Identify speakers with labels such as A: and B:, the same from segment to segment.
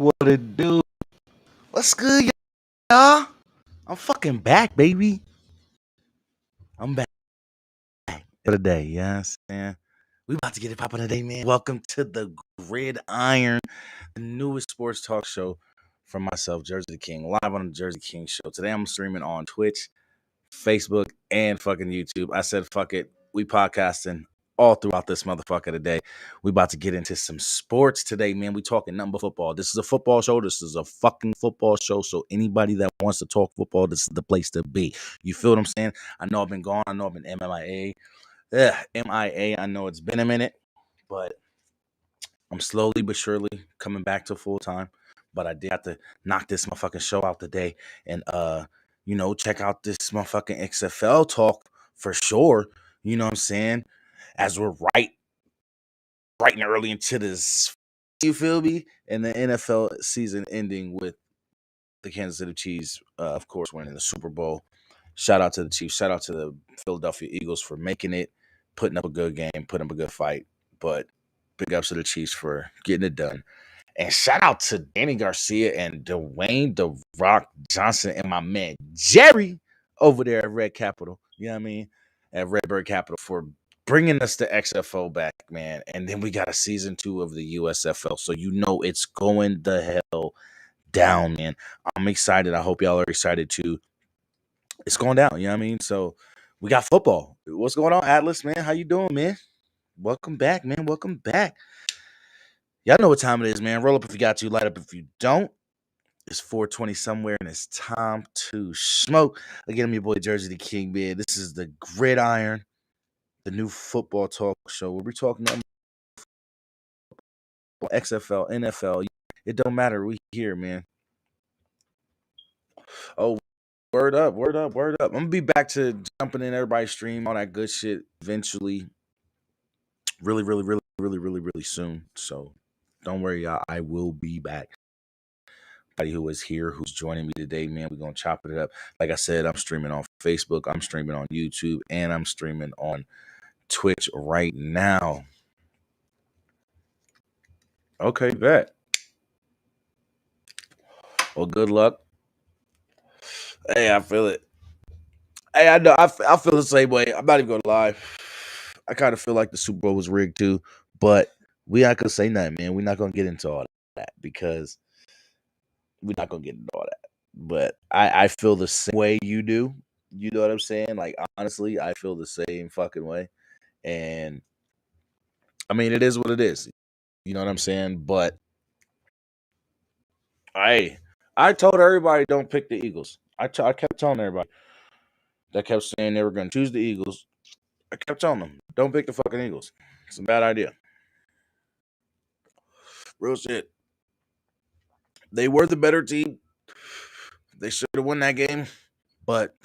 A: What it do? What's good, y'all? I'm fucking back, baby. I'm back for the day. Yes, man. We about to get it popping today, man. Welcome to the Gridiron, the newest sports talk show from myself, Jersey King, live on the Jersey King Show. Today I'm streaming on Twitch, Facebook, and fucking YouTube. I said, fuck it. We podcasting all throughout this motherfucker today. We about to get into some sports today, man. We talking nothing but football. This is a football show. This is a fucking football show. So anybody that wants to talk football, this is the place to be. You feel what I'm saying? I know I've been gone. I know I've been MIA. MIA. I know it's been a minute, but I'm slowly but surely coming back to full time. But I did have to knock this motherfucking show out today and check out this motherfucking XFL talk for sure. You know what I'm saying? As we're right and early into this, you feel me? And the NFL season ending with the Kansas City Chiefs, of course, winning the Super Bowl. Shout out to the Chiefs. Shout out to the Philadelphia Eagles for making it, putting up a good game, putting up a good fight. But big ups to the Chiefs for getting it done. And shout out to Danny Garcia and Dwayne The Rock Johnson and my man Jerry over there at Red Capital. You know what I mean? At Redbird Capital for bringing us the XFL back, man. And then we got a season 2 of the USFL. So you know it's going the hell down, man. I'm excited. I hope y'all are excited too. It's going down, you know what I mean? So we got football. What's going on, Atlas, man? How you doing, man? Welcome back, man. Welcome back. Y'all know what time it is, man. Roll up if you got to, light up if you don't. It's 4:20 somewhere, and it's time to smoke. Again, I'm your boy Jersey the King, man. This is the Gridiron, the new football talk show where we're talking about XFL, NFL. It don't matter. We here, man. Oh, word up, word up, word up. I'm gonna be back to jumping in everybody's stream, all that good shit eventually. Really, really, really, really, really, really soon. So don't worry, y'all. I will be back. Who is here, who's joining me today, man. We're gonna chop it up. Like I said, I'm streaming on Facebook, I'm streaming on YouTube, and I'm streaming on Twitch right now. Okay, bet. Well, good luck. Hey, I feel it. Hey, I know. I feel the same way. I'm not even gonna lie. I kind of feel like the Super Bowl was rigged too, but we not gonna say nothing, man. We're not gonna get into all that because we're not gonna get into all that. But I feel the same way you do. You know what I'm saying? Like honestly, I feel the same fucking way. And I mean, it is what it is. You know what I'm saying? But I told everybody don't pick the Eagles. I kept telling everybody that kept saying they were going to choose the Eagles. I kept telling them, don't pick the fucking Eagles. It's a bad idea. Real shit. They were the better team. They should have won that game, but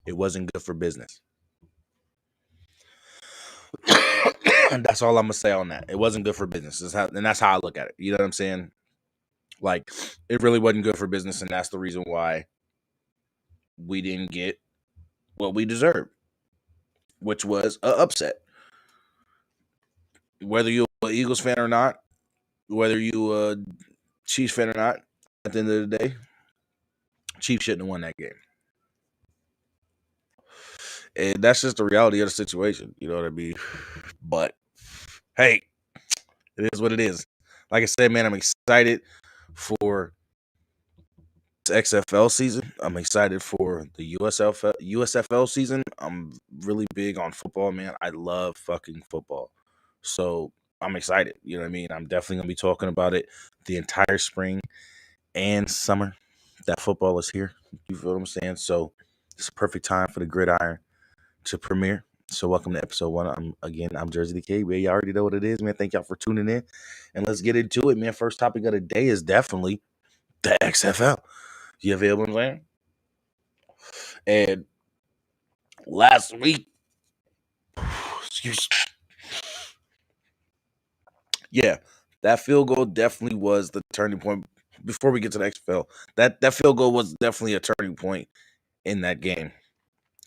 A: it wasn't good for business. And that's all I'm gonna say on that. It wasn't good for business. And that's how I look at it. You know what I'm saying? Like, it really wasn't good for business, and that's the reason why we didn't get what we deserved, which was an upset. Whether you're an Eagles fan or not, whether you a Chiefs fan or not, at the end of the day, Chiefs shouldn't have won that game. And that's just the reality of the situation. You know what I mean? But hey, it is what it is. Like I said, man, I'm excited for XFL season. I'm excited for the USFL season. I'm really big on football, man. I love fucking football. So I'm excited. You know what I mean? I'm definitely going to be talking about it the entire spring and summer that football is here. You feel what I'm saying? So it's a perfect time for the Gridiron to premiere. So welcome to episode 1. I'm Jersey the King, man. You already know what it is, man. Thank y'all for tuning in. And let's get into it, man. First topic of the day is definitely the XFL. You feel what I'm saying? And last week, yeah, that field goal definitely was the turning point. Before we get to the XFL, that field goal was definitely a turning point in that game.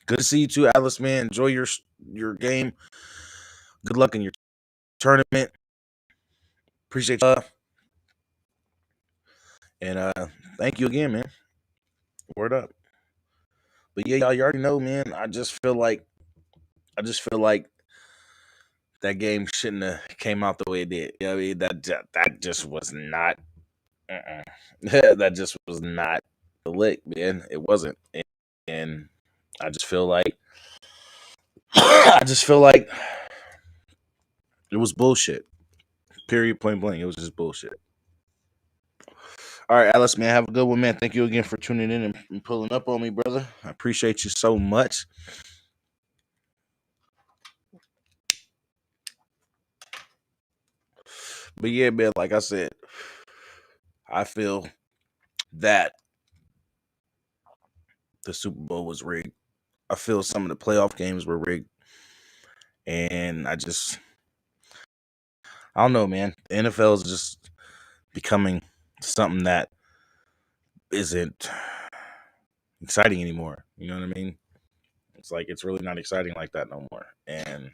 A: Good to see you too, Alice, man. Enjoy your game. Good luck in your tournament. Appreciate you. And thank you again, man. Word up. But yeah, y'all, you already know, man. I just feel like that game shouldn't have came out the way it did. You know what I mean? That just was not. That just was not the lick, man. It wasn't, and I just feel like it was bullshit. Period. Point blank. It was just bullshit. All right, Alice, man. Have a good one, man. Thank you again for tuning in and pulling up on me, brother. I appreciate you so much. But yeah, man. Like I said, I feel that the Super Bowl was rigged. I feel some of the playoff games were rigged, and I don't know, man. The NFL is just becoming something that isn't exciting anymore. You know what I mean? It's like it's really not exciting like that no more, and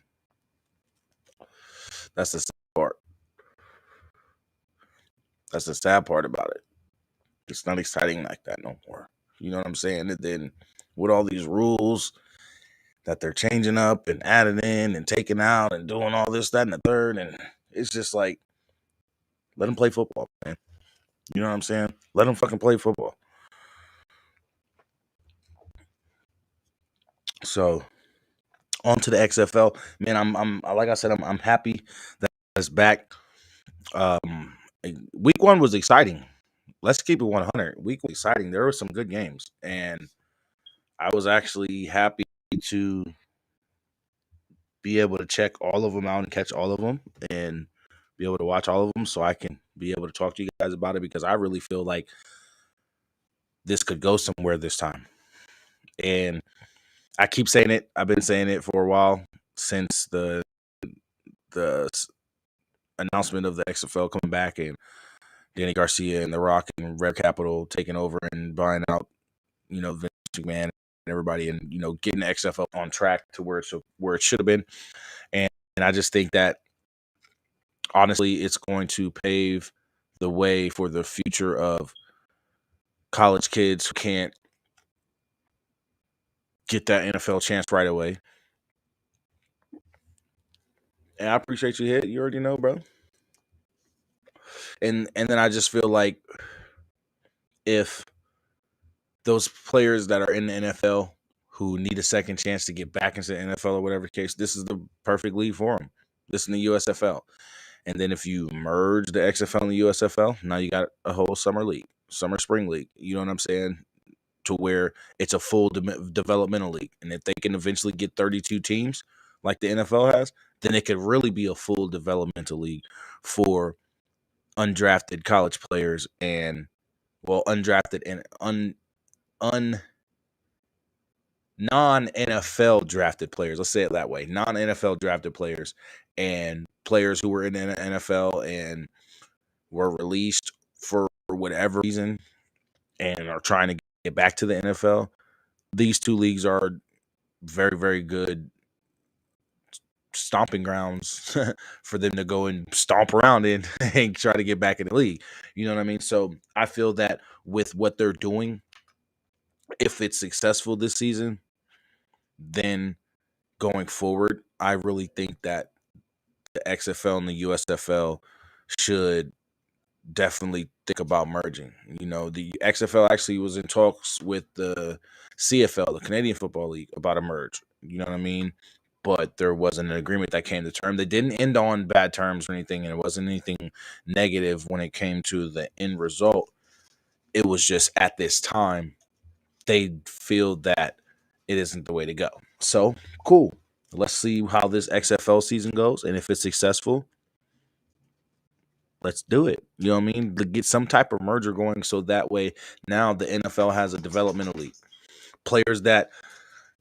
A: that's the sad part. That's the sad part about it. It's not exciting like that no more. You know what I'm saying? And then with all these rules that they're changing up and adding in and taking out and doing all this, that, and the third, and it's just like let them play football, man. You know what I'm saying? Let them fucking play football. So on to the XFL, man. I'm like I said, I'm happy that it's back. Um, week one was exciting. Let's keep it 100. Week was exciting. There were some good games, and I was actually happy to be able to check all of them out and catch all of them and be able to watch all of them so I can be able to talk to you guys about it because I really feel like this could go somewhere this time. And I keep saying it. I've been saying it for a while since the announcement of the XFL coming back and Danny Garcia and The Rock and Red Capital taking over and buying out, Vince McMahon and everybody and, getting the XFL on track to where it should have been. And I just think that honestly, it's going to pave the way for the future of college kids who can't get that NFL chance right away. And I appreciate you hit. You already know, bro. And then I just feel like if those players that are in the NFL who need a second chance to get back into the NFL or whatever case, this is the perfect league for them. This is the USFL. And then if you merge the XFL and the USFL, now you got a whole summer league, summer spring league. You know what I'm saying? To where it's a full developmental league. And if they can eventually get 32 teams like the NFL has, then it could really be a full developmental league for undrafted college players and undrafted and non NFL drafted players. Let's say it that way. Non NFL drafted players and players who were in the NFL and were released for whatever reason and are trying to get back to the NFL. These two leagues are very, very good stomping grounds for them to go and stomp around in and try to get back in the league. You know what I mean? So I feel that with what they're doing, if it's successful this season, then going forward, I really think that the XFL and the USFL should definitely think about merging. The XFL actually was in talks with the CFL, the Canadian Football League, about a merge. You know what I mean? But there wasn't an agreement that came to term. They didn't end on bad terms or anything, and it wasn't anything negative when it came to the end result. It was just at this time they feel that it isn't the way to go. So cool. Let's see how this XFL season goes, and if it's successful, let's do it. You know what I mean? To get some type of merger going so that way now the NFL has a developmental league. Players that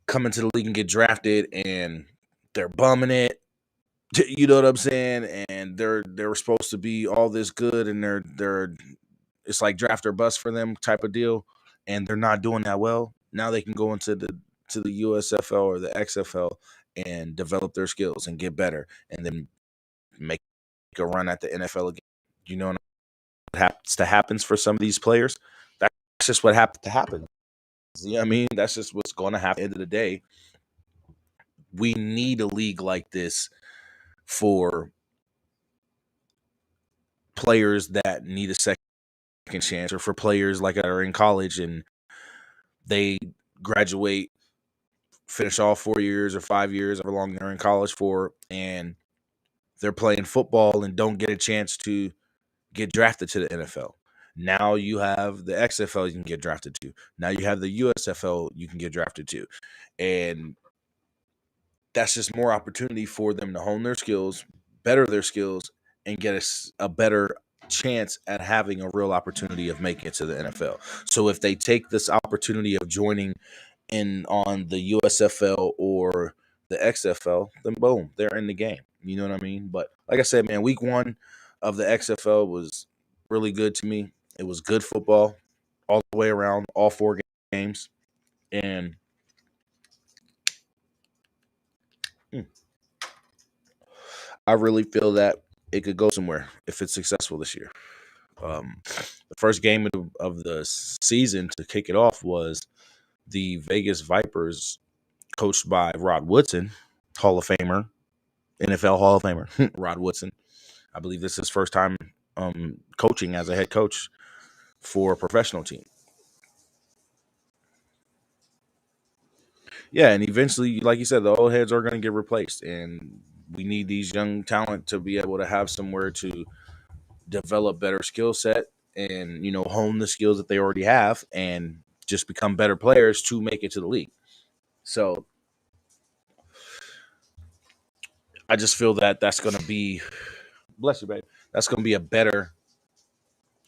A: come into the league and get drafted and they're bumming it. You know what I'm saying? And they're supposed to be all this good and they're it's like draft or bust for them type of deal. And they're not doing that well. Now they can go into the USFL or the XFL and develop their skills and get better and then make a run at the NFL again. You know what happens for some of these players. That's just what happens to happen. You know what I mean? That's just what's going to happen. At the end of the day, we need a league like this for players that need a second chance, or for players like that are in college and they graduate, finish all 4 years or 5 years, however long they're in college for, and they're playing football and don't get a chance to get drafted to the NFL. Now you have the XFL you can get drafted to. Now you have the USFL you can get drafted to. And that's just more opportunity for them to hone their skills, better their skills, and get a better chance at having a real opportunity of making it to the NFL. So if they take this opportunity of joining in on the USFL or the XFL, then boom, they're in the game. You know what I mean? But like I said, man, week 1 of the XFL was really good to me. It was good football all the way around, all 4 games. And I really feel that it could go somewhere if it's successful this year. The first game of the season to kick it off was the Vegas Vipers, coached by Rod Woodson, Hall of Famer, NFL Hall of Famer, Rod Woodson. I believe this is his first time coaching as a head coach for a professional team. Yeah, and eventually, like you said, the old heads are going to get replaced, and we need these young talent to be able to have somewhere to develop better skill set and hone the skills that they already have and just become better players to make it to the league. So I just feel that that's going to be, bless you, babe, that's going to be a better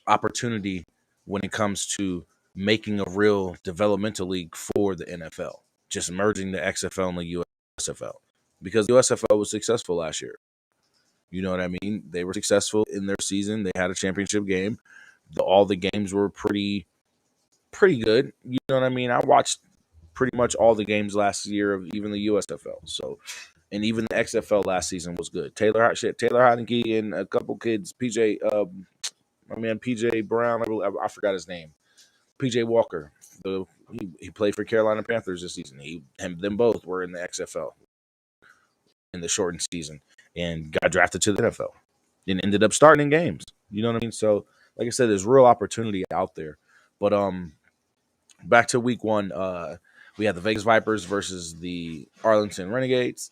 A: opportunity when it comes to making a real developmental league for the NFL, just merging the XFL and the USFL, because the USFL was successful last year. You know what I mean? They were successful in their season. They had a championship game. All the games were pretty good. You know what I mean? I watched pretty much all the games last year of even the USFL. So, and even the XFL last season was good. Taylor Heineke and a couple kids, my man PJ Brown, I forgot his name. PJ Walker, he played for Carolina Panthers this season. Them both were in the XFL in the shortened season and got drafted to the NFL and ended up starting in games. You know what I mean? So, like I said, there's real opportunity out there. But back to week 1, we had the Vegas Vipers versus the Arlington Renegades.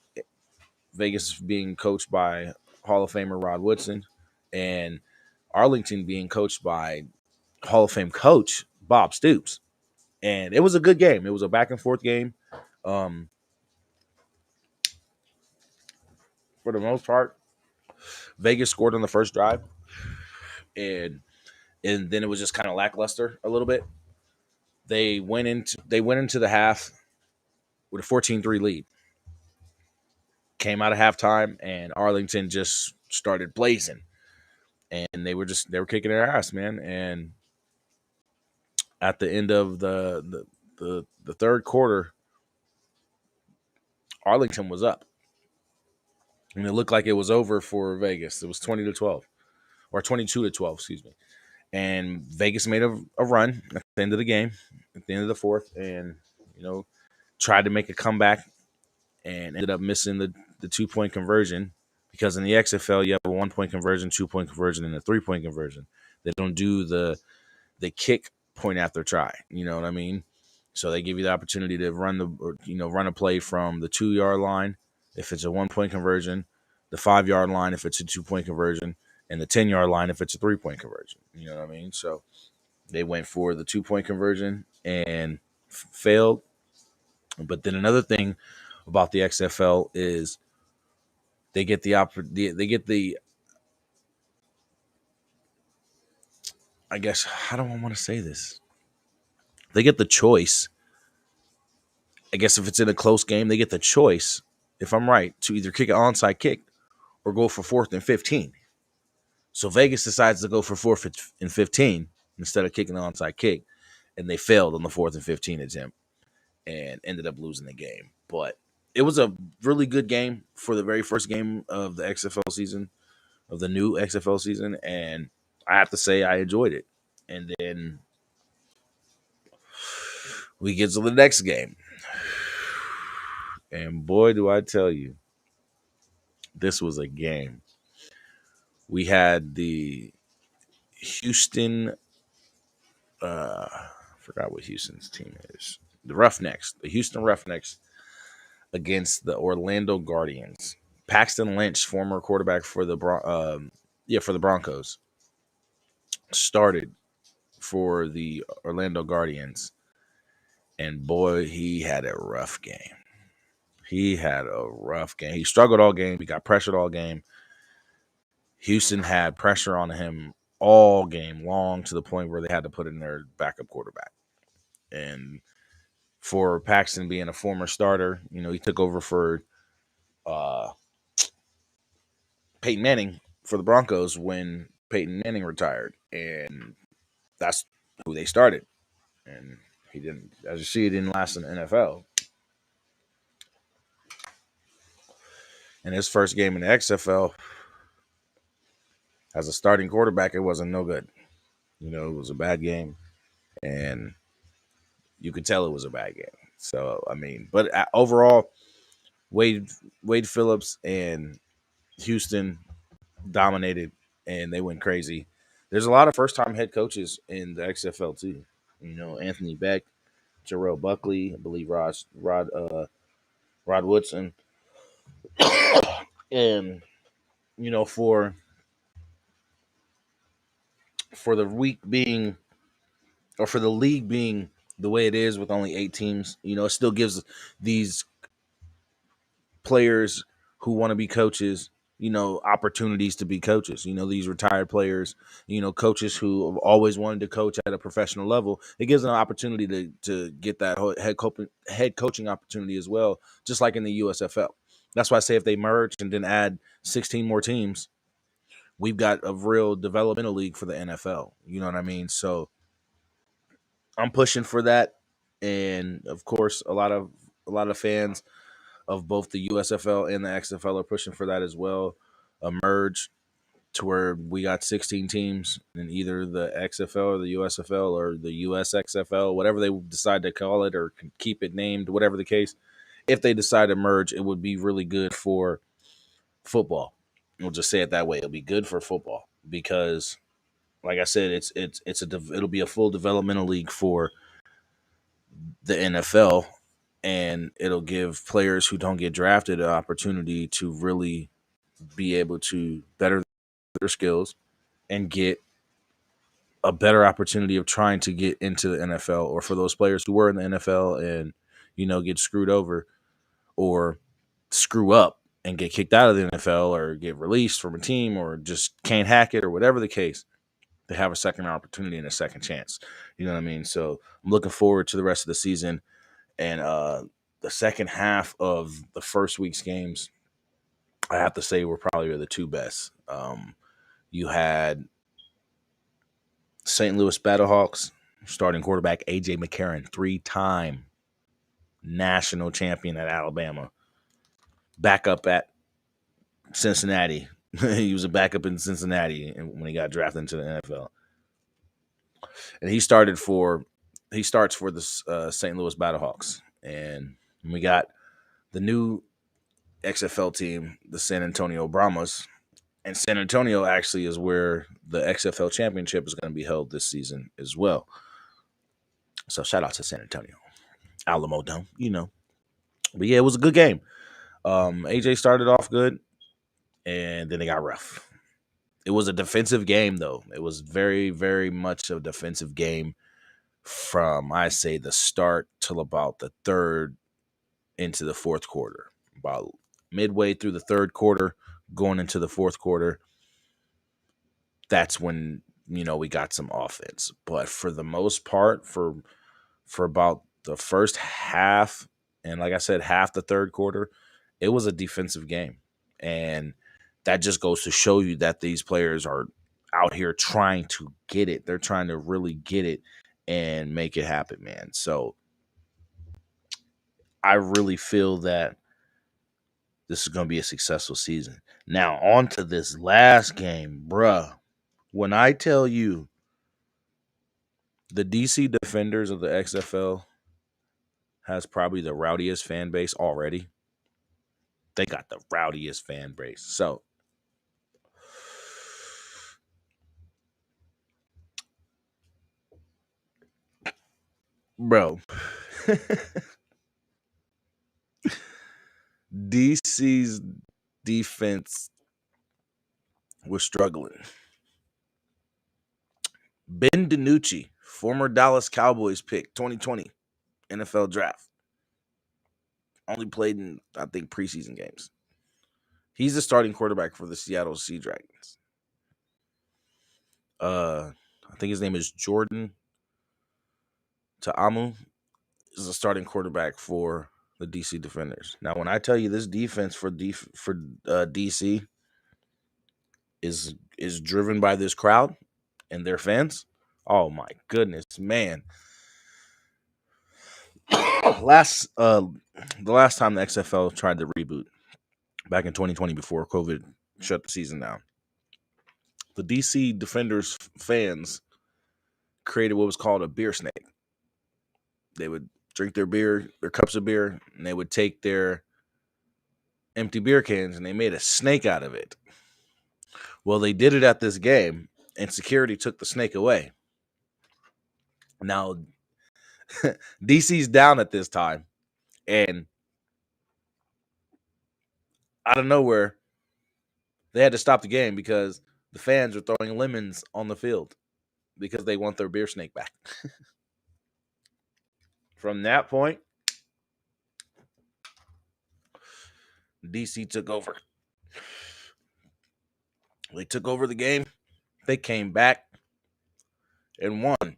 A: Vegas being coached by Hall of Famer Rod Woodson, and Arlington being coached by Hall of Fame coach Bob Stoops. And it was a good game. It was a back and forth game. Um, for the most part, Vegas scored on the first drive, and then it was just kind of lackluster a little bit. They went into the half with a 14-3 lead. Came out of halftime, and Arlington just started blazing, and they were kicking their ass, man. And at the end of the third quarter, Arlington was up, and it looked like it was over for Vegas. It was 20-12, or 22-12, excuse me. And Vegas made a run at the end of the game, at the end of the fourth, and tried to make a comeback, and ended up missing the 2-point conversion, because in the XFL you have a 1-point conversion, 2-point conversion, and a 3-point conversion. They don't do the kick point after try. You know what I mean? So they give you the opportunity to run a play from the 2-yard line if it's a 1-point conversion, the 5-yard line if it's a 2-point conversion, and the 10-yard line if it's a 3-point conversion. You know what I mean? So they went for the 2-point conversion and failed. But then another thing about the XFL is they get the I guess, how do I want to say this? They get the choice. I guess if it's in a close game, they get the choice, if I'm right, to either kick an onside kick or go for 4th and 15. So Vegas decides to go for 4th and 15 instead of kicking the onside kick, and they failed on the 4th and 15 attempt and ended up losing the game. But it was a really good game for the very first game of the XFL season, of the new XFL season, and I have to say I enjoyed it. And then we get to the next game. And boy, do I tell you, this was a game. We had the Houston, I forgot what Houston's team is. The Houston Roughnecks against the Orlando Guardians. Paxton Lynch, former quarterback for the for the Broncos, started for the Orlando Guardians, and boy, he had a rough game. He had a rough game. He struggled all game. He got pressured all game. Houston had pressure on him all game long to the point where they had to put in their backup quarterback. And for Paxton being a former starter, he took over for uh, Peyton Manning for the Broncos when Peyton Manning retired. And that's who they started. And he didn't, as you see, it didn't last in the NFL. And his first game in the XFL as a starting quarterback, it wasn't no good. It was a bad game. And you could tell it was a bad game. So, but overall, Wade Phillips and Houston dominated, and they went crazy. There's a lot of first-time head coaches in the XFL too. Anthony Beck, Jarrell Buckley, I believe Rod Woodson, and for the week being, or for the league being the way it is with only 8 teams, it still gives these players who want to be coaches, opportunities to be coaches. These retired players, coaches who have always wanted to coach at a professional level. It gives them an opportunity to get that head coaching opportunity as well, just like in the USFL. That's why I say if they merge and then add 16 more teams, we've got a real developmental league for the NFL. You know what I mean? So I'm pushing for that, and of course, a lot of fans of both the USFL and the XFL are pushing for that as well. A merge to where we got 16 teams in either the XFL or the USFL or the USXFL, whatever they decide to call it or keep it named, whatever the case. If they decide to merge, it would be really good for football. We'll just say it that way. It'll be good for football because, like I said, it'll be a full developmental league for the NFL, and it'll give players who don't get drafted an opportunity to really be able to better their skills and get a better opportunity of trying to get into the NFL, or for those players who were in the NFL and get screwed over or screw up and get kicked out of the NFL or get released from a team or just can't hack it or whatever the case. They have a second opportunity and a second chance. You know what I mean? So I'm looking forward to the rest of the season. And the second half of the first week's games, I have to say, were probably the 2 best. You had St. Louis Battlehawks starting quarterback A.J. McCarron, 3-time national champion at Alabama, backup at Cincinnati. He was a backup in Cincinnati when he got drafted into the NFL, and he starts for the St. Louis Battlehawks. And we got the new XFL team, the San Antonio Brahmas. And San Antonio actually is where the XFL championship is going to be held this season as well. So shout out to San Antonio. Alamo Dome, But yeah, it was a good game. AJ started off good, and then it got rough. It was a defensive game, though. It was very, very much a defensive game from, I say, the start till about the third into the fourth quarter. About midway through the third quarter, going into the fourth quarter, that's when, we got some offense. But for the most part, for about the first half, and like I said, half the third quarter, it was a defensive game. And that just goes to show you that these players are out here trying to get it. They're trying to really get it and make it happen, man. So I really feel that this is going to be a successful season. Now, on to this last game, bruh. When I tell you the DC Defenders of the XFL has probably the rowdiest fan base already. They got the rowdiest fan base. So, bro, DC's defense was struggling. Ben DiNucci, former Dallas Cowboys pick, 2020 NFL draft, only played in, I think, preseason games. He's the starting quarterback for the Seattle Sea Dragons. I think his name is Jordan Ta'amu. Is a starting quarterback for the DC Defenders. Now, when I tell you this defense for DC is driven by this crowd and their fans, oh my goodness, man! The last time the XFL tried to reboot back in 2020 before COVID shut the season down, the DC Defenders fans created what was called a beer snake. They would drink their beer, their cups of beer, and they would take their empty beer cans and they made a snake out of it. Well, they did it at this game, and security took the snake away. Now, DC's down at this time, and out of nowhere, they had to stop the game because the fans were throwing lemons on the field because they want their beer snake back. From that point, DC took over. They took over the game. They came back and won.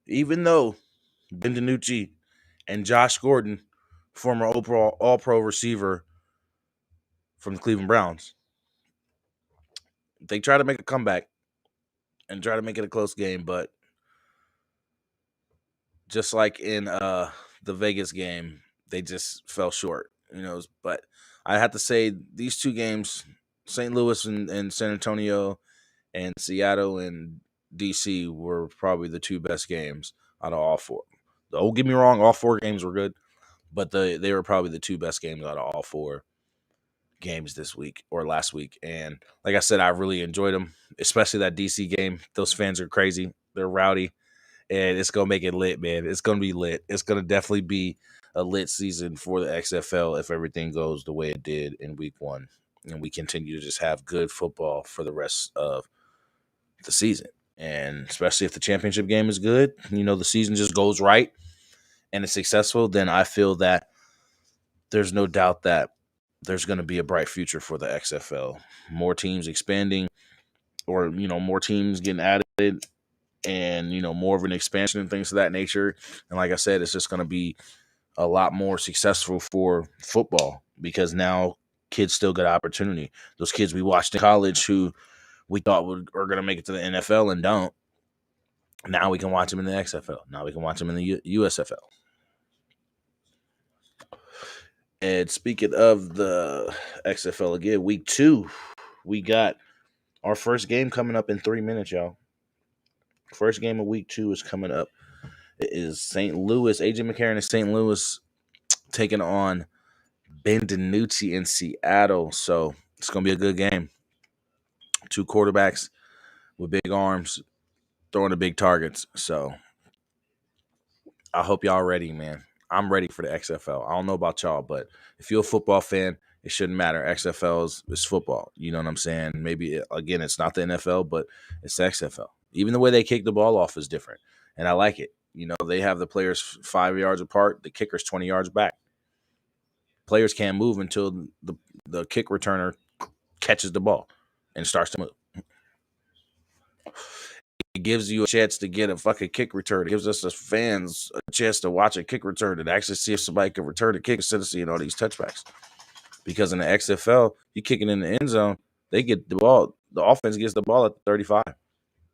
A: Even though Ben DiNucci and Josh Gordon, former All-Pro receiver from the Cleveland Browns, they tried to make a comeback and try to make it a close game, but just like in the Vegas game, they just fell short. But I have to say these two games, St. Louis and San Antonio, and Seattle and DC, were probably the two best games out of all four. Don't get me wrong, all four games were good, but they were probably the two best games out of all four games this week or last week. And like I said, I really enjoyed them, especially that DC game. Those fans are crazy. They're rowdy. And it's going to make it lit, man. It's going to be lit. It's going to definitely be a lit season for the XFL if everything goes the way it did in week one. And we continue to just have good football for the rest of the season. And especially if the championship game is good, the season just goes right and it's successful, then I feel that there's no doubt that there's going to be a bright future for the XFL. More teams expanding or, more teams getting added and, more of an expansion and things of that nature. And like I said, it's just going to be a lot more successful for football because now kids still get opportunity. Those kids we watched in college who we thought are going to make it to the NFL and don't. Now we can watch them in the XFL. Now we can watch them in the USFL. And speaking of the XFL again, week 2, we got our first game coming up in 3 minutes, y'all. First game of week 2 is coming up. It is St. Louis. AJ McCarron is St. Louis taking on Ben DiNucci in Seattle. So it's going to be a good game. Two quarterbacks with big arms throwing the big targets. So I hope y'all ready, man. I'm ready for the XFL. I don't know about y'all, but if you're a football fan, it shouldn't matter. XFL is football. You know what I'm saying? Maybe, again, it's not the NFL, but it's the XFL. Even the way they kick the ball off is different, and I like it. They have the players 5 yards apart. The kicker's 20 yards back. Players can't move until the kick returner catches the ball and starts to move. It gives you a chance to get a fucking kick return. It gives us as fans a chance to watch a kick return and actually see if somebody can return a kick instead of seeing all these touchbacks. Because in the XFL, you kick it in the end zone, they get the ball. The offense gets the ball at the 35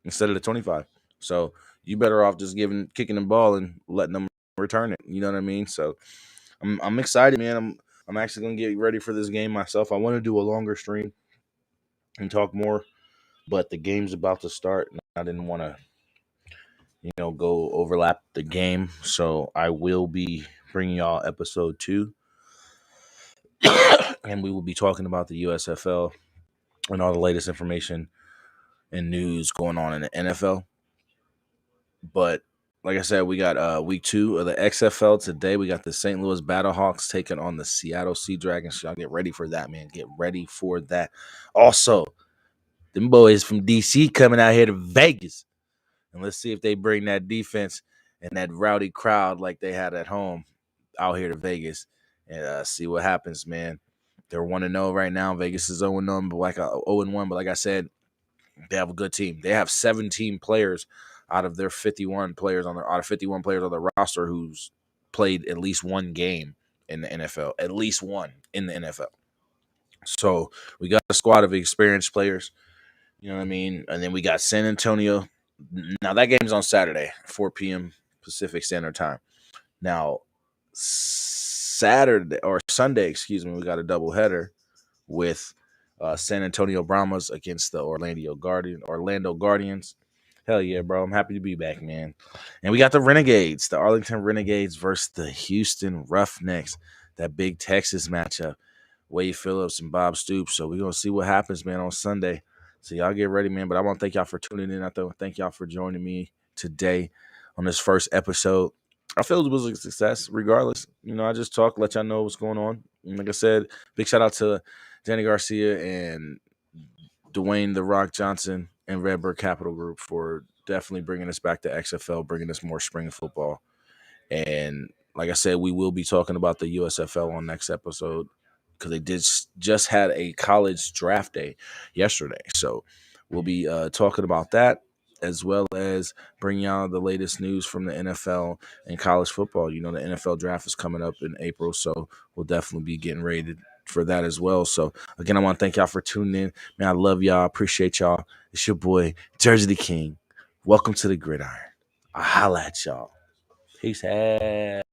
A: instead of the 25. So you better off just kicking the ball and letting them return it. You know what I mean? So I'm excited, man. I'm actually gonna get ready for this game myself. I want to do a longer stream and talk more but the game's about to start, and I didn't want to, go overlap the game. So I will be bringing y'all episode 2, and we will be talking about the USFL and all the latest information and news going on in the NFL. But like I said, we got week 2 of the XFL today. We got the St. Louis Battlehawks taking on the Seattle Sea Dragons. Y'all get ready for that, man. Get ready for that. Also, them boys from DC coming out here to Vegas. And let's see if they bring that defense and that rowdy crowd like they had at home out here to Vegas and see what happens, man. They're 1-0 right now. Vegas is 0-1, but 0-1. But like I said, they have a good team. They have 17 players out of 51 players on the roster who's played at least one game in the NFL. At least one in the NFL. So we got a squad of experienced players. You know what I mean? And then we got San Antonio. Now that game's on Saturday, 4 p.m. Pacific Standard Time. Now Sunday, we got a doubleheader with San Antonio Brahmas against the Orlando Guardians. Hell yeah, bro. I'm happy to be back, man. And we got the Renegades, the Arlington Renegades versus the Houston Roughnecks, that big Texas matchup. Wade Phillips and Bob Stoops. So we're going to see what happens, man, on Sunday. So y'all get ready, man. But I want to thank y'all for tuning in. I want to thank y'all for joining me today on this first episode. I feel it was a success regardless. I just talk, let y'all know what's going on. And like I said, big shout out to Danny Garcia and Dwayne The Rock Johnson and Redbird Capital Group for definitely bringing us back to XFL, bringing us more spring football. And like I said, we will be talking about the USFL on next episode because they just had a college draft day yesterday. So we'll be talking about that as well as bringing y'all the latest news from the NFL and college football. The NFL draft is coming up in April, so we'll definitely be getting ready for that as well. So again, I want to thank y'all for tuning in. Man, I love y'all. Appreciate y'all. It's your boy, Jersey the King. Welcome to the Gridiron. I'll holla at y'all. Peace out.